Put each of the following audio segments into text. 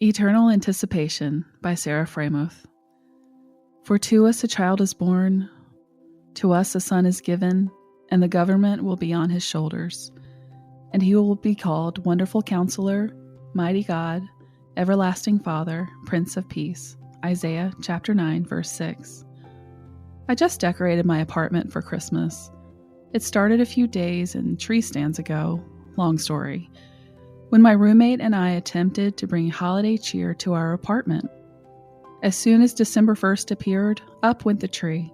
Eternal Anticipation by Sarah Freymuth. For to us a child is born, to us a son is given, and the government will be on his shoulders. And he will be called Wonderful Counselor, Mighty God, Everlasting Father, Prince of Peace. Isaiah chapter 9, verse 6. I just decorated my apartment for Christmas. It started a few days and tree stands ago. Long story. When my roommate and I attempted to bring holiday cheer to our apartment. As soon as December 1st appeared, up went the tree.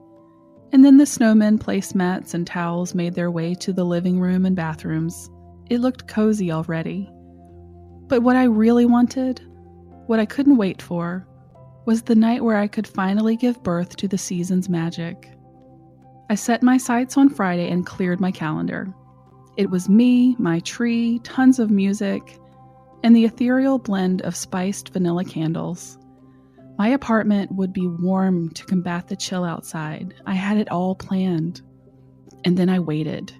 And then the snowmen placemats and towels made their way to the living room and bathrooms. It looked cozy already. But what I really wanted, what I couldn't wait for, was the night where I could finally give birth to the season's magic. I set my sights on Friday and cleared my calendar. It was me, my tree, tons of music, and the ethereal blend of spiced vanilla candles. My apartment would be warm to combat the chill outside. I had it all planned. And then I waited.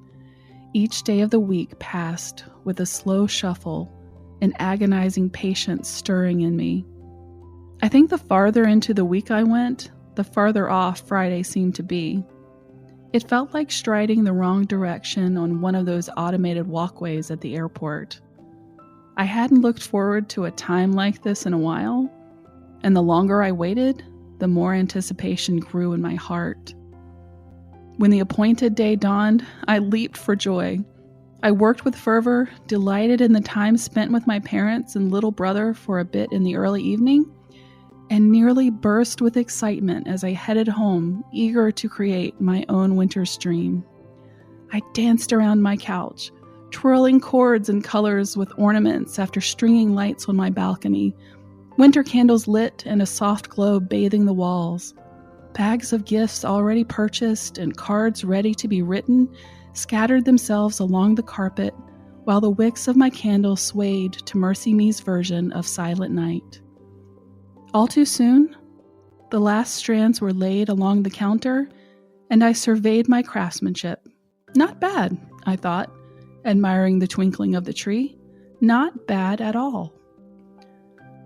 Each day of the week passed with a slow shuffle and agonizing patience stirring in me. I think the farther into the week I went, the farther off Friday seemed to be. It felt like striding the wrong direction on one of those automated walkways at the airport. I hadn't looked forward to a time like this in a while, and the longer I waited, the more anticipation grew in my heart. When the appointed day dawned, I leaped for joy. I worked with fervor, delighted in the time spent with my parents and little brother for a bit in the early evening, and nearly burst with excitement as I headed home, eager to create my own winter's dream. I danced around my couch, twirling cords and colors with ornaments after stringing lights on my balcony, winter candles lit and a soft glow bathing the walls. Bags of gifts already purchased and cards ready to be written scattered themselves along the carpet while the wicks of my candle swayed to Mercy Me's version of Silent Night. All too soon, the last strands were laid along the counter, and I surveyed my craftsmanship. Not bad, I thought, admiring the twinkling of the tree. Not bad at all.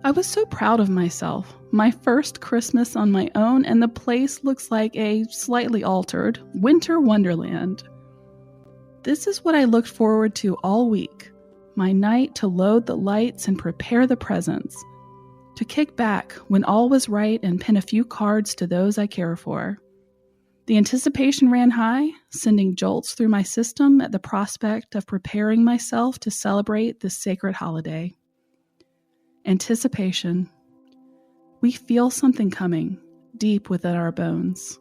I was so proud of myself. My first Christmas on my own, and the place looks like a slightly altered winter wonderland. This is what I looked forward to all week. My night to load the lights and prepare the presents. To kick back when all was right and pin a few cards to those I care for. The anticipation ran high, sending jolts through my system at the prospect of preparing myself to celebrate this sacred holiday. Anticipation. We feel something coming, deep within our bones.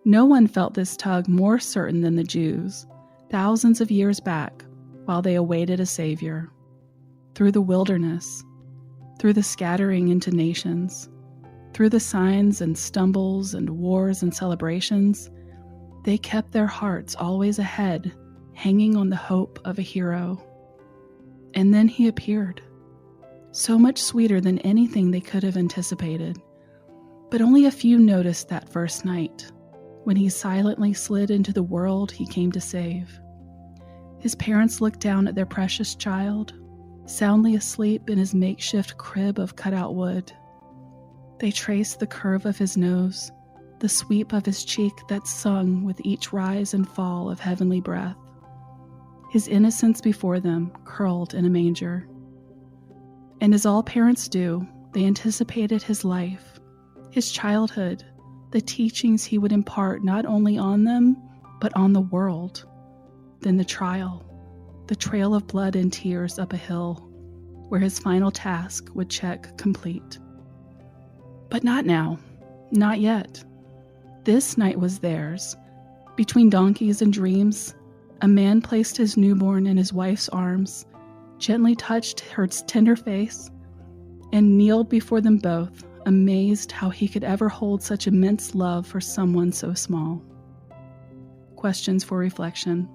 No one felt this tug more certain than the Jews, thousands of years back, while they awaited a Savior. Through the wilderness, through the scattering into nations, through the signs and stumbles and wars and celebrations, they kept their hearts always ahead, hanging on the hope of a hero. And then he appeared, so much sweeter than anything they could have anticipated. But only a few noticed that first night, when he silently slid into the world he came to save. His parents looked down at their precious child, soundly asleep in his makeshift crib of cutout wood. They traced the curve of his nose, the sweep of his cheek that sung with each rise and fall of heavenly breath. His innocence before them curled in a manger. And as all parents do, they anticipated his life, his childhood, the teachings he would impart not only on them, but on the world. Then the trial. The trail of blood and tears up a hill, where his final task would check complete. But not now, not yet. This night was theirs. Between donkeys and dreams, a man placed his newborn in his wife's arms, gently touched her tender face, and kneeled before them both, amazed how he could ever hold such immense love for someone so small. Questions for reflection.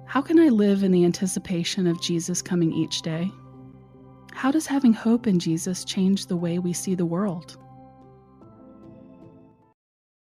How can I live in the anticipation of Jesus coming each day? How does having hope in Jesus change the way we see the world?